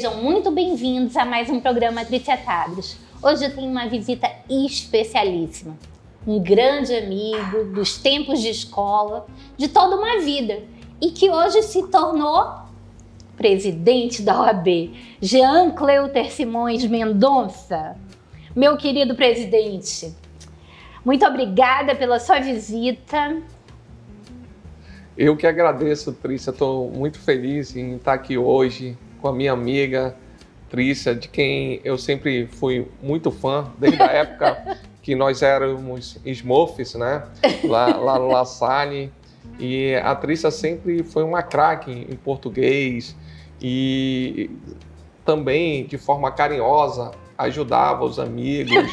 Sejam muito bem-vindos a mais um programa Trícia Tadros. Hoje eu tenho uma visita especialíssima. Um grande amigo dos tempos de escola, de toda uma vida, e que hoje se tornou presidente da OAB, Jean Cleuter Simões Mendonça. Meu querido presidente, muito obrigada pela sua visita. Eu que agradeço, Trícia. Estou muito feliz em estar aqui hoje com a minha amiga Trícia, de quem eu sempre fui muito fã, desde a época que nós éramos Smurfs, né? Lá no La Salle. E a Trícia sempre foi uma craque em português e também, de forma carinhosa, ajudava os amigos,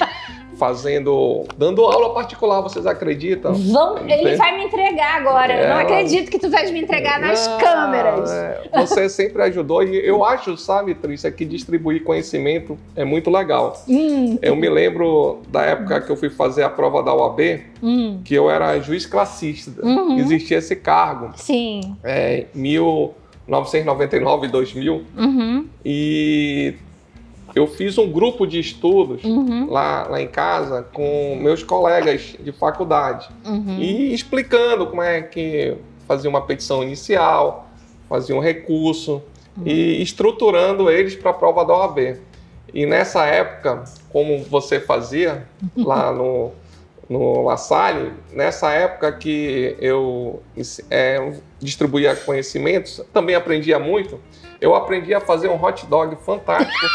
dando aula particular, vocês acreditam? Ele vai me entregar agora. Não acredito que tu vais me entregar nas câmeras. Você sempre ajudou e eu acho, sabe, Trícia, que distribuir conhecimento é muito legal. Eu me lembro da época que eu fui fazer a prova da OAB, que eu era juiz classista. Existia esse cargo. Sim. Em 1999, 2000. E eu fiz um grupo de estudos lá em casa com meus colegas de faculdade e explicando como é que fazia uma petição inicial, fazia um recurso e estruturando eles para a prova da OAB. E nessa época, como você fazia lá no La Salle, nessa época que eu distribuía conhecimentos, também aprendia muito. Eu aprendi a fazer um hot dog fantástico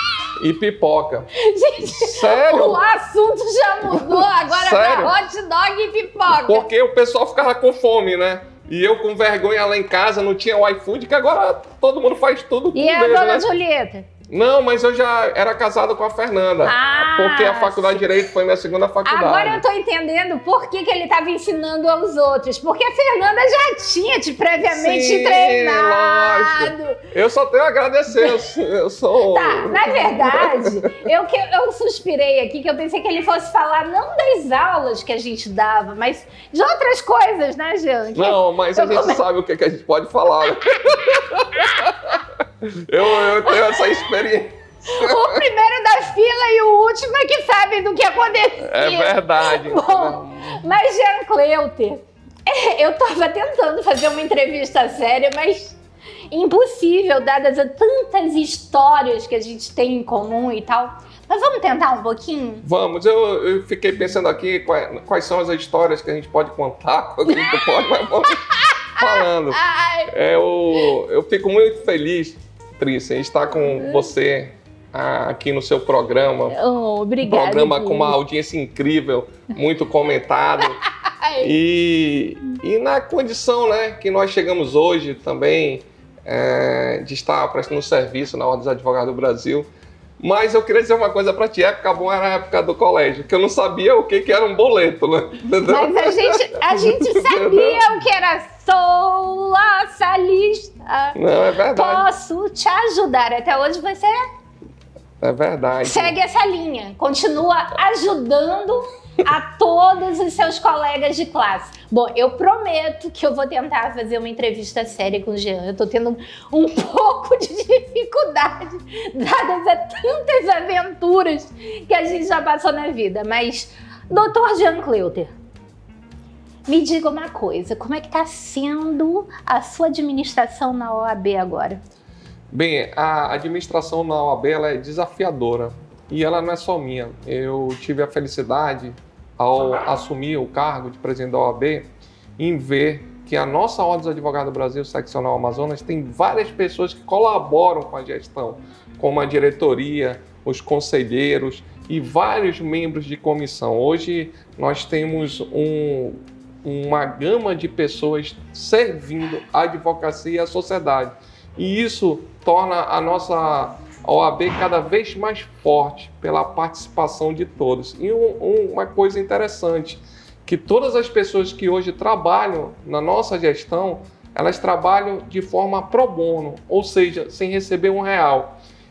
e pipoca. Gente, sério? O assunto já mudou agora para hot dog e pipoca. Porque o pessoal ficava com fome, né? E eu com vergonha lá em casa, não tinha o iFood, que agora todo mundo faz tudo com E a dona Julieta? Não, mas eu já era casado com a Fernanda, porque a faculdade de Direito foi minha segunda faculdade. Agora eu tô entendendo por que ele estava ensinando aos outros, porque a Fernanda já tinha previamente treinado. Lógico. Eu só tenho a agradecer, eu sou... Tá, na verdade, eu suspirei aqui que eu pensei que ele fosse falar não das aulas que a gente dava, mas de outras coisas, né, Jean? Não, mas a gente sabe o que a gente pode falar. Eu tenho essa experiência. O primeiro da fila e o último é que sabem do que aconteceu. É verdade. Bom, mas Jean Cleuter, eu tava tentando fazer uma entrevista séria, mas impossível, dadas a tantas histórias que a gente tem em comum e tal. Mas vamos tentar um pouquinho? Vamos, eu fiquei pensando aqui quais são as histórias que a gente pode contar, quando a gente não pode, mas vamos falando. Eu fico muito feliz, Trícia, em estar com você aqui no seu programa. Obrigada. Um programa com uma audiência incrível, muito comentado. E na condição, né, que nós chegamos hoje também, de estar prestando serviço na Ordem dos Advogados do Brasil. Mas eu queria dizer uma coisa para ti, a época boa era a época do colégio, que eu não sabia o que era um boleto, né? Entendeu? Mas a gente sabia o que era sou laçalista. Não, é verdade. Posso te ajudar. Até hoje você verdade. Segue essa linha, continua ajudando a todos os seus colegas de classe. Bom, eu prometo que eu vou tentar fazer uma entrevista séria com o Jean. Eu tô tendo um pouco de dificuldade, dadas a tantas aventuras que a gente já passou na vida. Mas, doutor Jean Cleuter, me diga uma coisa, como é que tá sendo a sua administração na OAB agora? Bem, a administração na OAB ela é desafiadora. E ela não é só minha. Eu tive a felicidade, ao assumir o cargo de presidente da OAB, em ver que a nossa Ordem dos Advogados do Brasil, Seccional Amazonas, tem várias pessoas que colaboram com a gestão, como a diretoria, os conselheiros e vários membros de comissão. Hoje nós temos uma gama de pessoas servindo a advocacia e a sociedade. E isso torna a nossa OAB cada vez mais forte pela participação de todos. E uma coisa interessante, que todas as pessoas que hoje trabalham na nossa gestão, elas trabalham de forma pro bono, ou seja, sem receber R$1.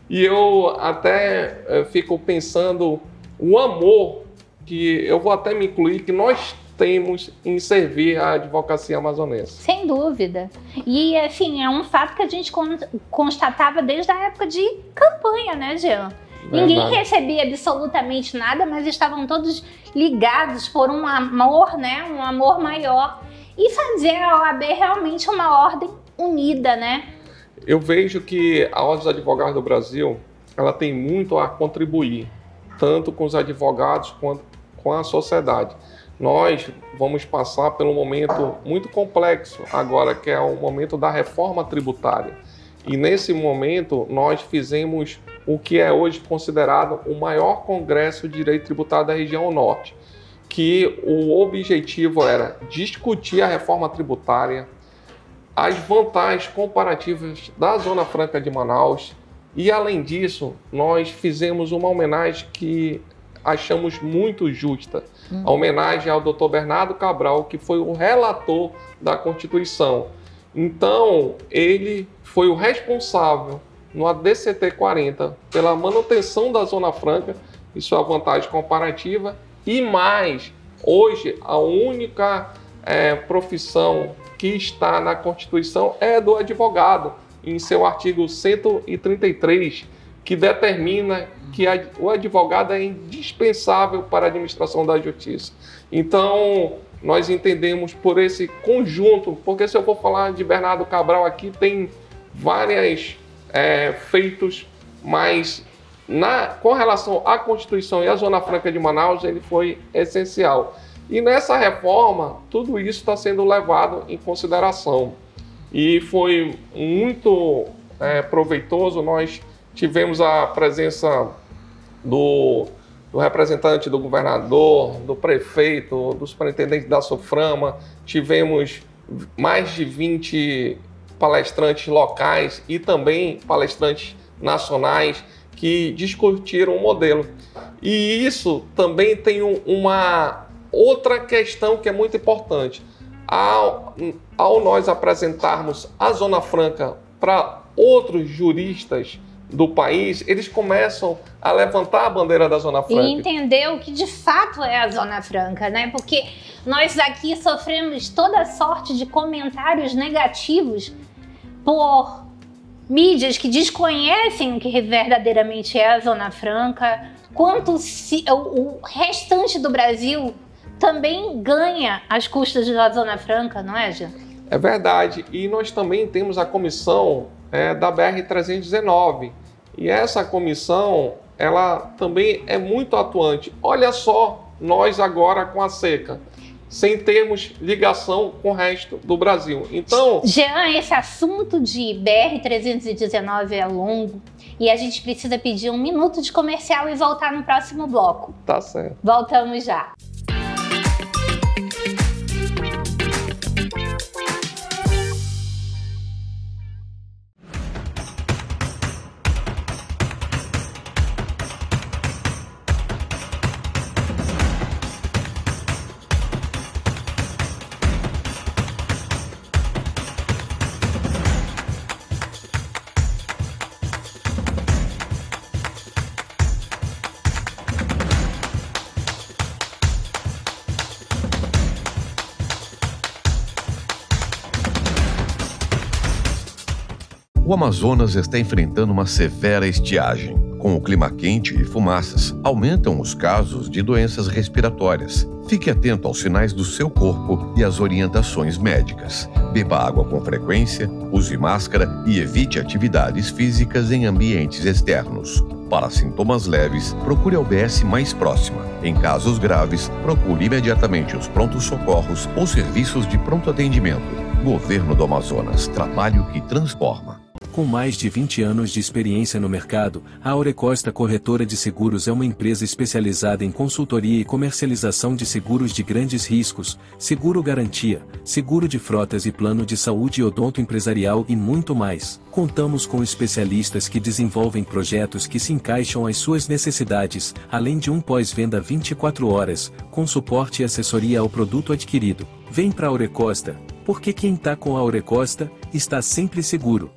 E eu até fico pensando o amor, que eu vou até me incluir, que nós temos em servir a advocacia amazonense. Sem dúvida. E, assim, é um fato que a gente constatava desde a época de campanha, né, Jean? Ninguém recebia absolutamente nada, mas estavam todos ligados por um amor, né? Um amor maior. E fazer a OAB realmente uma ordem unida, né? Eu vejo que a Ordem dos Advogados do Brasil, ela tem muito a contribuir, tanto com os advogados quanto com a sociedade. Nós vamos passar por um momento muito complexo agora, que é o momento da reforma tributária. E nesse momento nós fizemos o que é hoje considerado o maior congresso de direito tributário da região norte, que o objetivo era discutir a reforma tributária, as vantagens comparativas da Zona Franca de Manaus e, além disso, nós fizemos uma homenagem que achamos muito justa. A homenagem ao Dr. Bernardo Cabral, que foi o relator da Constituição. Então, ele foi o responsável no ADCT 40 pela manutenção da Zona Franca e sua vantagem comparativa. E mais, hoje a única profissão que está na Constituição é do advogado, em seu artigo 133, que determina que o advogado é indispensável para a administração da justiça. Então, nós entendemos por esse conjunto, porque se eu for falar de Bernardo Cabral aqui, tem vários feitos, mas com relação à Constituição e à Zona Franca de Manaus, ele foi essencial. E nessa reforma, tudo isso está sendo levado em consideração. E foi muito proveitoso. Nós tivemos a presença do representante do governador, do prefeito, do superintendente da SUFRAMA, tivemos mais de 20 palestrantes locais e também palestrantes nacionais que discutiram o modelo. E isso também tem uma outra questão que é muito importante. Ao nós apresentarmos a Zona Franca para outros juristas do país, eles começam a levantar a bandeira da Zona Franca. E entender o que de fato é a Zona Franca, né? Porque nós aqui sofremos toda sorte de comentários negativos por mídias que desconhecem o que verdadeiramente é a Zona Franca, quanto o restante do Brasil também ganha às custas da Zona Franca, não é, Jean? É verdade. E nós também temos a comissão da BR-319. E essa comissão, ela também é muito atuante. Olha só, nós agora com a seca, sem termos ligação com o resto do Brasil. Então, Jean, esse assunto de BR-319 é longo e a gente precisa pedir 1 minuto de comercial e voltar no próximo bloco. Tá certo. Voltamos já. O Amazonas está enfrentando uma severa estiagem. Com o clima quente e fumaças, aumentam os casos de doenças respiratórias. Fique atento aos sinais do seu corpo e às orientações médicas. Beba água com frequência, use máscara e evite atividades físicas em ambientes externos. Para sintomas leves, procure a UBS mais próxima. Em casos graves, procure imediatamente os prontos-socorros ou serviços de pronto atendimento. Governo do Amazonas, trabalho que transforma. Com mais de 20 anos de experiência no mercado, a Aurecosta Corretora de Seguros é uma empresa especializada em consultoria e comercialização de seguros de grandes riscos, seguro garantia, seguro de frotas e plano de saúde e odonto empresarial e muito mais. Contamos com especialistas que desenvolvem projetos que se encaixam às suas necessidades, além de um pós-venda 24 horas, com suporte e assessoria ao produto adquirido. Vem para a Aurecosta, porque quem está com a Aurecosta está sempre seguro.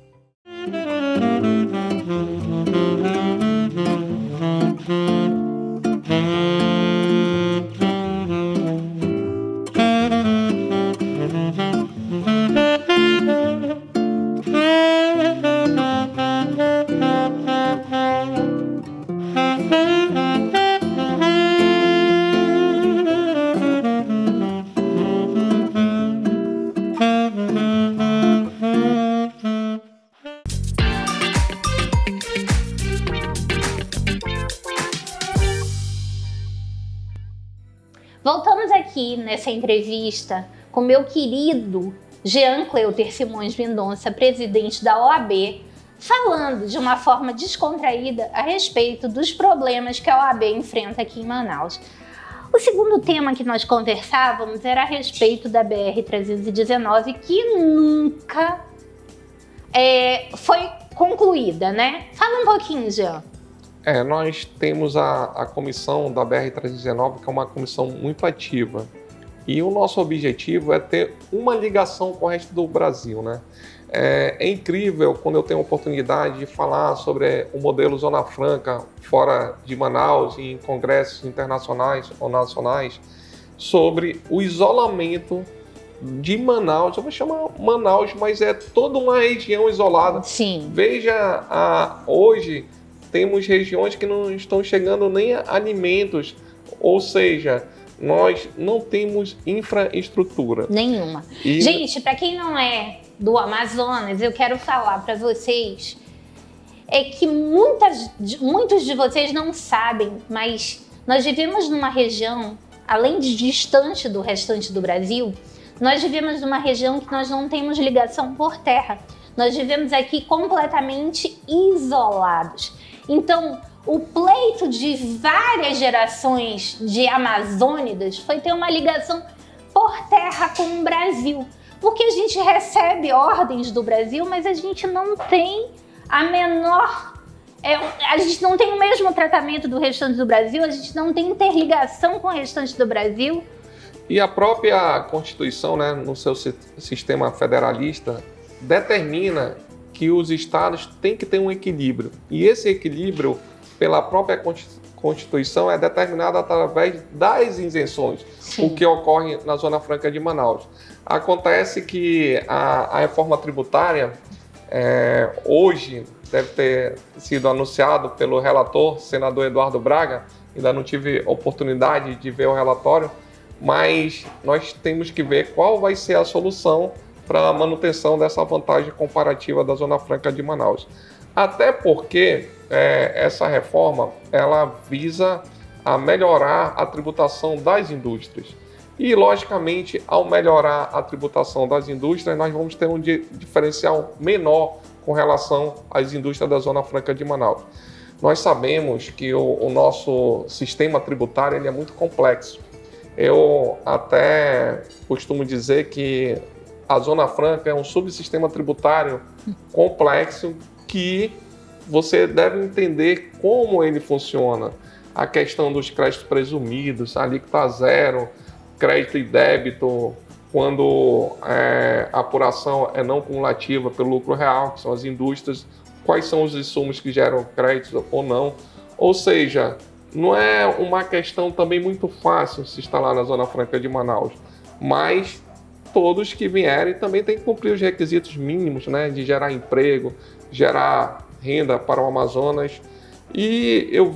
Voltamos aqui nessa entrevista com meu querido Jean Cleuter Simões Mendonça, presidente da OAB, falando de uma forma descontraída a respeito dos problemas que a OAB enfrenta aqui em Manaus. O segundo tema que nós conversávamos era a respeito da BR-319, que nunca foi concluída, né? Fala um pouquinho, Jean. Nós temos a comissão da BR-319, que é uma comissão muito ativa. E o nosso objetivo é ter uma ligação com o resto do Brasil, né? É incrível quando eu tenho a oportunidade de falar sobre o modelo Zona Franca fora de Manaus, em congressos internacionais ou nacionais, sobre o isolamento de Manaus. Eu vou chamar Manaus, mas é toda uma região isolada. Sim. Veja, hoje temos regiões que não estão chegando nem a alimentos, ou seja, nós não temos infraestrutura nenhuma. Gente, para quem não é do Amazonas, eu quero falar para vocês que muitos de vocês não sabem, mas nós vivemos numa região, além de distante do restante do Brasil, nós vivemos numa região que nós não temos ligação por terra. Nós vivemos aqui completamente isolados. Então, o pleito de várias gerações de amazônidas foi ter uma ligação por terra com o Brasil. Porque a gente recebe ordens do Brasil, mas a gente não tem a menor... a gente não tem o mesmo tratamento do restante do Brasil, a gente não tem interligação com o restante do Brasil. E a própria Constituição, né, no seu sistema federalista, determina que os estados têm que ter um equilíbrio. E esse equilíbrio, pela própria Constituição, é determinado através das isenções, sim, o que ocorre na Zona Franca de Manaus. Acontece que a reforma tributária, hoje, deve ter sido anunciado pelo relator, senador Eduardo Braga, ainda não tive oportunidade de ver o relatório, mas nós temos que ver qual vai ser a solução para a manutenção dessa vantagem comparativa da Zona Franca de Manaus. Até porque essa reforma ela visa a melhorar a tributação das indústrias. E, logicamente, ao melhorar a tributação das indústrias, nós vamos ter um diferencial menor com relação às indústrias da Zona Franca de Manaus. Nós sabemos que o nosso sistema tributário ele é muito complexo. Eu até costumo dizer que a Zona Franca é um subsistema tributário complexo que você deve entender como ele funciona. A questão dos créditos presumidos, alíquota zero, crédito e débito, quando a apuração é não cumulativa pelo lucro real, que são as indústrias, quais são os insumos que geram créditos ou não. Ou seja, não é uma questão também muito fácil se instalar na Zona Franca de Manaus, mas todos que vierem também têm que cumprir os requisitos mínimos, né, de gerar emprego, gerar renda para o Amazonas. E eu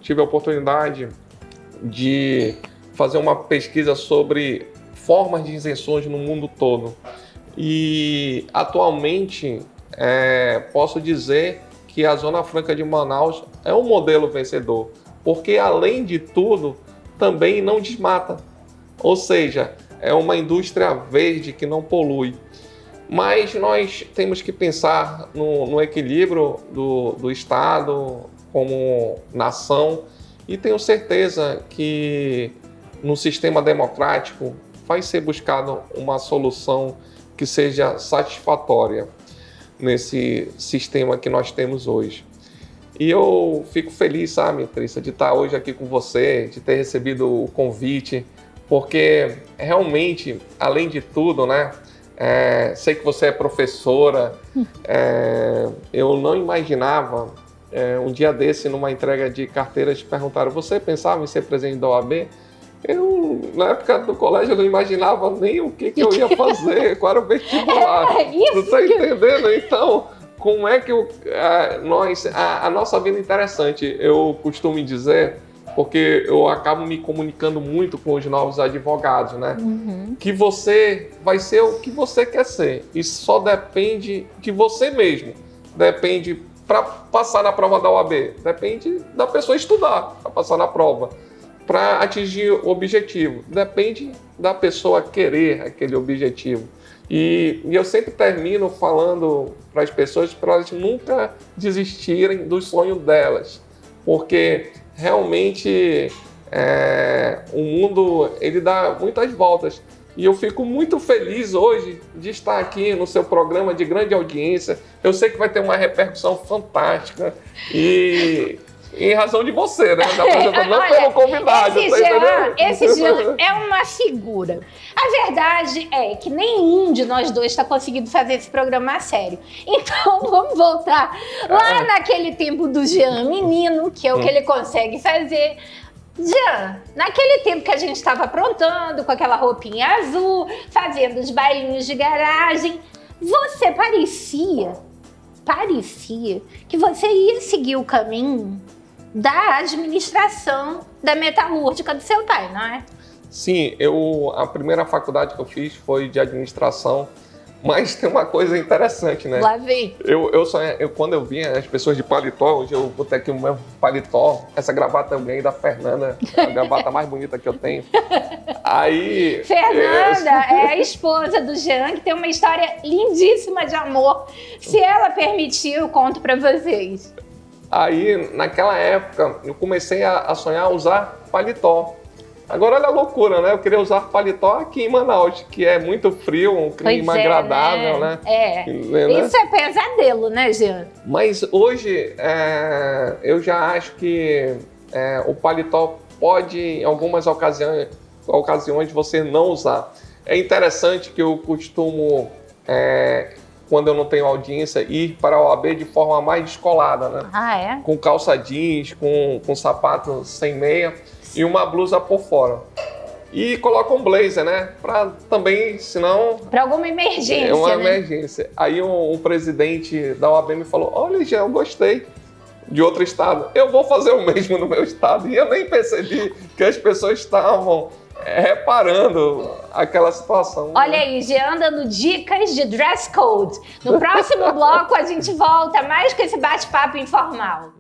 tive a oportunidade de fazer uma pesquisa sobre formas de isenções no mundo todo. E atualmente posso dizer que a Zona Franca de Manaus é um modelo vencedor, porque além de tudo, também não desmata. Ou seja, é uma indústria verde que não polui. Mas nós temos que pensar no equilíbrio do Estado como nação, e tenho certeza que no sistema democrático vai ser buscada uma solução que seja satisfatória nesse sistema que nós temos hoje. E eu fico feliz, sabe, Trícia, de estar hoje aqui com você, de ter recebido o convite, porque realmente, além de tudo, né, sei que você é professora, eu não imaginava, um dia desse, numa entrega de carteiras, te perguntaram, você pensava em ser presidente da OAB? Eu, na época do colégio, eu não imaginava nem o que eu ia fazer, qual era o vestibular. Você está entendendo? Então, como é que a nossa vida é interessante, eu costumo dizer, porque eu acabo me comunicando muito com os novos advogados, né? Uhum. Que você vai ser o que você quer ser. Isso só depende de você mesmo. Depende para passar na prova da OAB. Depende da pessoa estudar para passar na prova. para atingir o objetivo. Depende da pessoa querer aquele objetivo. E eu sempre termino falando para as pessoas para elas nunca desistirem do sonho delas, porque realmente o mundo ele dá muitas voltas. E eu fico muito feliz hoje de estar aqui no seu programa de grande audiência. Eu sei que vai ter uma repercussão fantástica e em razão de você, né? Não pelo convidado. Esse Jean é uma figura. A verdade é que nenhum de nós dois está conseguindo fazer esse programa a sério. Então vamos voltar lá naquele tempo do Jean menino, que é o que ele consegue fazer. Jean, naquele tempo que a gente estava aprontando, com aquela roupinha azul, fazendo os bailinhos de garagem, você parecia que você ia seguir o caminho da administração da metalúrgica do seu pai, não é? Sim, a primeira faculdade que eu fiz foi de administração, mas tem uma coisa interessante, né? Lá vem. Quando eu vinha as pessoas de paletó, hoje eu botei aqui o meu paletó, essa gravata eu ganhei da Fernanda, a gravata mais bonita que eu tenho. Aí... Fernanda é a esposa do Jean, que tem uma história lindíssima de amor. Se ela permitir, eu conto pra vocês. Aí, naquela época, eu comecei a sonhar usar paletó. Agora, olha a loucura, né? Eu queria usar paletó aqui em Manaus, que é muito frio, um clima agradável, né? Isso é pesadelo, né, Jean? Mas hoje, eu já acho que o paletó pode, em algumas ocasiões, você não usar. É interessante que eu costumo... quando eu não tenho audiência, ir para a OAB de forma mais descolada, né? Ah, é? Com calça jeans, com sapato sem meia e uma blusa por fora. E coloco um blazer, né? Para também, senão... Para alguma emergência, É uma né? emergência. Aí um presidente da OAB me falou, olha, já eu gostei de outro estado. Eu vou fazer o mesmo no meu estado. E eu nem percebi que as pessoas estavam... reparando aquela situação. Olha aí, Jean dando dicas de dress code. No próximo bloco a gente volta mais com esse bate-papo informal.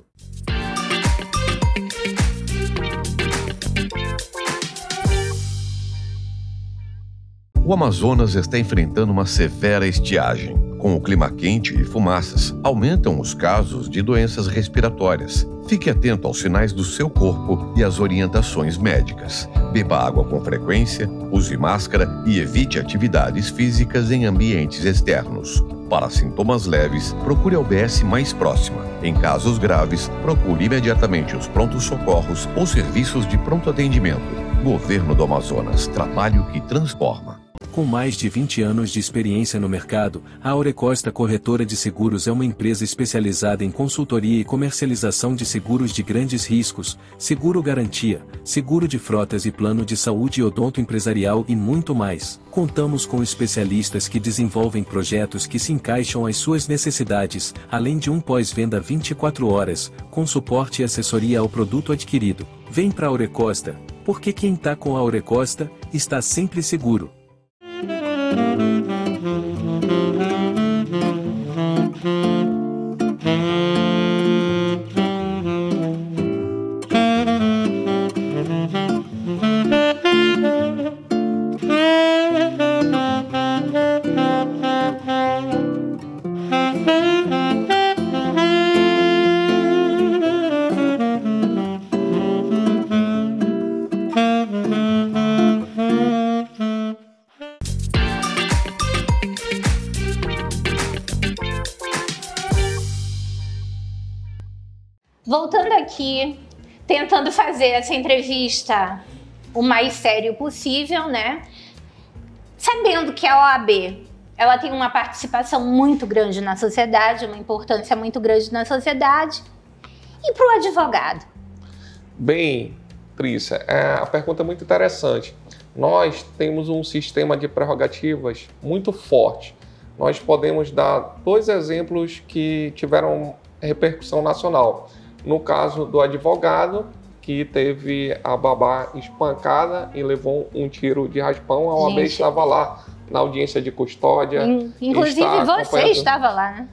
O Amazonas está enfrentando uma severa estiagem. Com o clima quente e fumaças, aumentam os casos de doenças respiratórias. Fique atento aos sinais do seu corpo e às orientações médicas. Beba água com frequência, use máscara e evite atividades físicas em ambientes externos. Para sintomas leves, procure a UBS mais próxima. Em casos graves, procure imediatamente os prontos-socorros ou serviços de pronto atendimento. Governo do Amazonas, trabalho que transforma. Com mais de 20 anos de experiência no mercado, a Aurecosta Corretora de Seguros é uma empresa especializada em consultoria e comercialização de seguros de grandes riscos, seguro garantia, seguro de frotas e plano de saúde odonto empresarial e muito mais. Contamos com especialistas que desenvolvem projetos que se encaixam às suas necessidades, além de um pós-venda 24 horas, com suporte e assessoria ao produto adquirido. Vem para a Aurecosta, porque quem está com a Aurecosta está sempre seguro. Voltando aqui, tentando fazer essa entrevista o mais sério possível, né? Sabendo que a OAB, ela tem uma participação muito grande na sociedade, uma importância muito grande na sociedade. E para o advogado? Bem, Trícia, a pergunta é muito interessante. Nós temos um sistema de prerrogativas muito forte. Nós podemos dar dois exemplos que tiveram repercussão nacional. No caso do advogado, que teve a babá espancada e levou um tiro de raspão, a OAB estava lá na audiência de custódia. Inclusive você estava lá, né?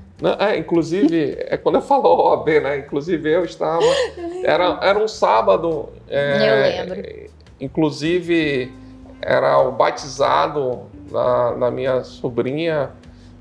Inclusive, quando eu falo OAB, né? Inclusive eu estava... Era um sábado. Eu lembro. Inclusive, era o batizado da minha sobrinha.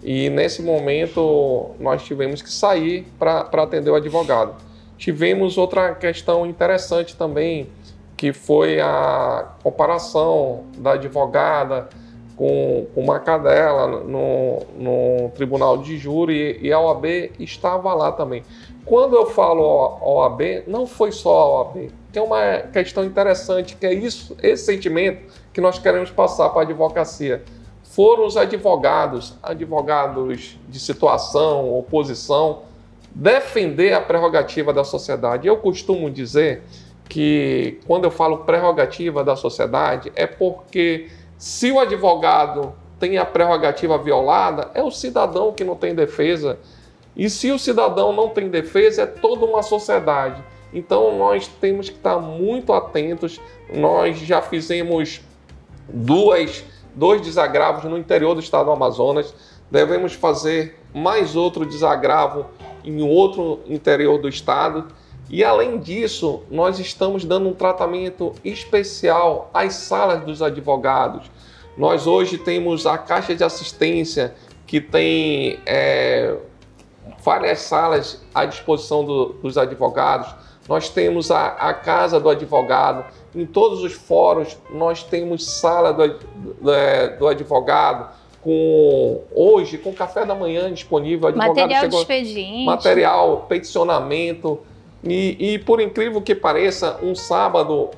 E nesse momento, nós tivemos que sair para atender o advogado. Tivemos outra questão interessante também, que foi a comparação da advogada com uma cadela no tribunal de júri, e a OAB estava lá também. Quando eu falo OAB, não foi só a OAB. Tem uma questão interessante, que é esse sentimento que nós queremos passar para a advocacia. Foram os advogados de situação, oposição, defender a prerrogativa da sociedade. Eu costumo dizer que, quando eu falo prerrogativa da sociedade, é porque se o advogado tem a prerrogativa violada, é o cidadão que não tem defesa. E se o cidadão não tem defesa, é toda uma sociedade. Então, nós temos que estar muito atentos. Nós já fizemos dois desagravos no interior do estado do Amazonas. Devemos fazer mais outro desagravo em outro interior do estado. E, além disso, nós estamos dando um tratamento especial às salas dos advogados. Nós hoje temos a Caixa de Assistência, que tem várias salas à disposição dos advogados. Nós temos a Casa do Advogado. Em todos os fóruns, nós temos sala do advogado, hoje com café da manhã disponível. Material de expediente. Material, peticionamento. E por incrível que pareça, um sábado,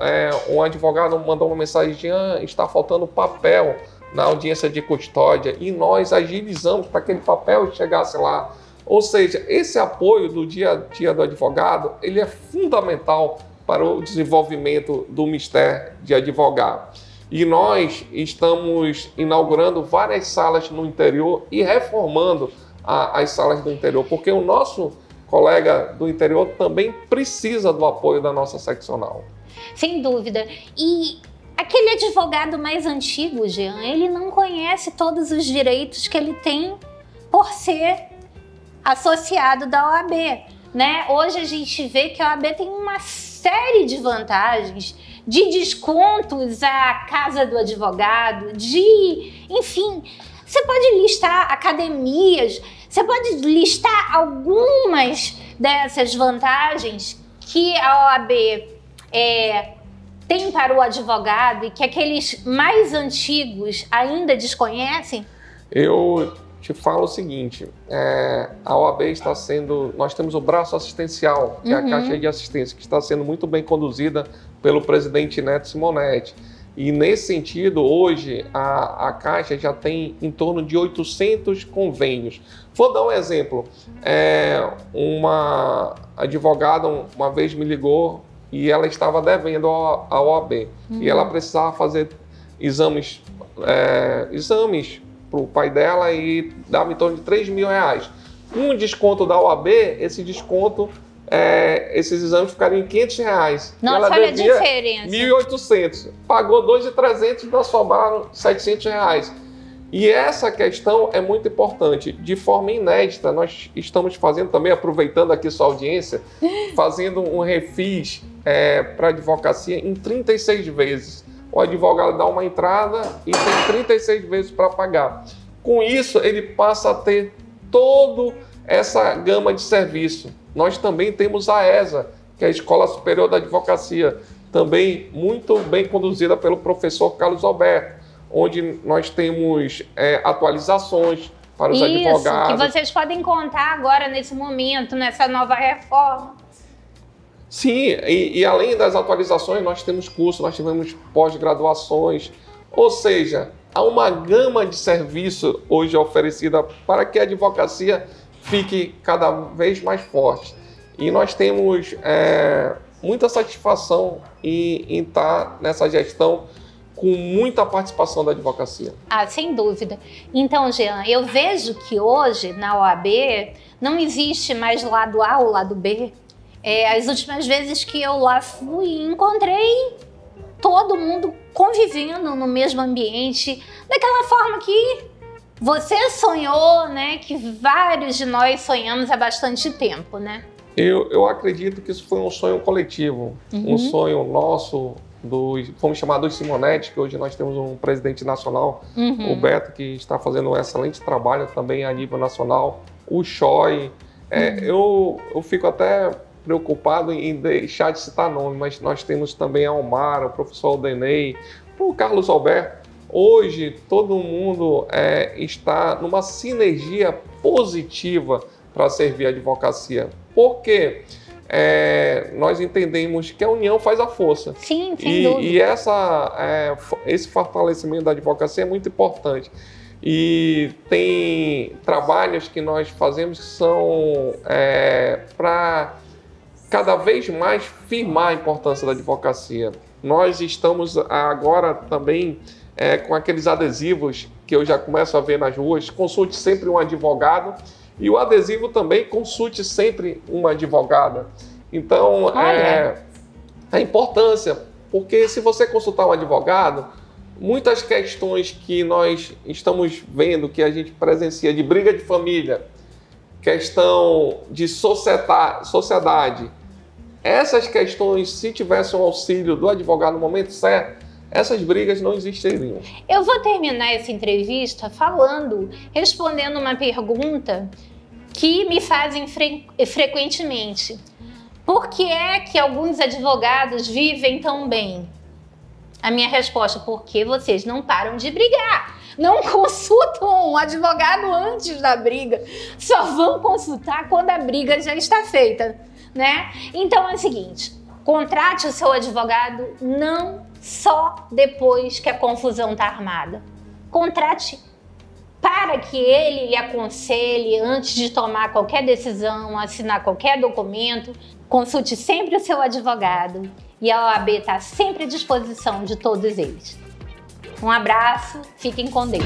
um advogado mandou uma mensagem de está faltando papel na audiência de custódia, e nós agilizamos para que aquele papel chegasse lá. Ou seja, esse apoio do dia a dia do advogado, ele é fundamental para o desenvolvimento do mistério de advogado. E nós estamos inaugurando várias salas no interior e reformando as salas do interior, porque o nosso colega do interior também precisa do apoio da nossa seccional. Sem dúvida. E aquele advogado mais antigo, Jean, ele não conhece todos os direitos que ele tem por ser associado da OAB, né? Hoje a gente vê que a OAB tem uma série de vantagens, de descontos à casa do advogado, enfim, você pode listar academias, você pode listar algumas dessas vantagens que a OAB tem para o advogado e que aqueles mais antigos ainda desconhecem? Eu te falo o seguinte, a OAB está sendo... Nós temos o braço assistencial, que é a Caixa de Assistência, que está sendo muito bem conduzida pelo presidente Neto Simonetti. E, nesse sentido, hoje, a Caixa já tem em torno de 800 convênios. Vou dar um exemplo. Uma advogada uma vez me ligou e ela estava devendo à OAB. E ela precisava fazer exames para o pai dela e dava em torno de R$3.000. Um desconto da OAB, esse desconto... esses exames ficariam em R$500. Nossa, olha a diferença. 1.800. Pagou 2.300, nós sobraram R$700. E essa questão é muito importante. De forma inédita, nós estamos fazendo também, aproveitando aqui sua audiência, fazendo um refis para a advocacia em 36 vezes. O advogado dá uma entrada e tem 36 vezes para pagar. Com isso, ele passa a ter toda essa gama de serviço. Nós também temos a ESA, que é a Escola Superior da Advocacia, também muito bem conduzida pelo professor Carlos Alberto, onde nós temos atualizações para os advogados. Que vocês podem contar agora, nesse momento, nessa nova reforma. Sim, e além das atualizações, nós temos cursos, nós tivemos pós-graduações, ou seja, há uma gama de serviço hoje oferecida para que a advocacia fique cada vez mais forte. E nós temos muita satisfação em estar nessa gestão com muita participação da advocacia. Sem dúvida. Então, Jean, eu vejo que hoje na OAB não existe mais lado A ou lado B. As últimas vezes que eu lá fui, encontrei todo mundo convivendo no mesmo ambiente, daquela forma que Você sonhou, né, que vários de nós sonhamos há bastante tempo, né? Eu acredito que isso foi um sonho coletivo, um sonho nosso, vamos chamar dos Simonetti, que hoje nós temos um presidente nacional, o Beto, que está fazendo um excelente trabalho também a nível nacional, o Choi. Eu fico até preocupado em deixar de citar nome, mas nós temos também a Omar, o professor Aldenei, o Carlos Alberto. Hoje, todo mundo está numa sinergia positiva para servir a advocacia. Por quê? Nós entendemos que a união faz a força. Sim, sem dúvida. E esse fortalecimento da advocacia é muito importante. E tem trabalhos que nós fazemos que são para cada vez mais firmar a importância da advocacia. Nós estamos agora também com aqueles adesivos que eu já começo a ver nas ruas, consulte sempre um advogado, e o adesivo também, consulte sempre uma advogada. Então, a importância, porque se você consultar um advogado, muitas questões que nós estamos vendo, que a gente presencia de briga de família, questão de sociedade, essas questões, se tivesse um auxílio do advogado no momento certo, essas brigas não existiriam. Eu vou terminar essa entrevista respondendo uma pergunta que me fazem frequentemente. Por que é que alguns advogados vivem tão bem? A minha resposta, porque vocês não param de brigar. Não consultam um advogado antes da briga. Só vão consultar quando a briga já está feita, né? Então é o seguinte, contrate o seu advogado não só depois que a confusão está armada. Contrate para que ele lhe aconselhe antes de tomar qualquer decisão, assinar qualquer documento. Consulte sempre o seu advogado e a OAB está sempre à disposição de todos eles. Um abraço, fiquem com Deus.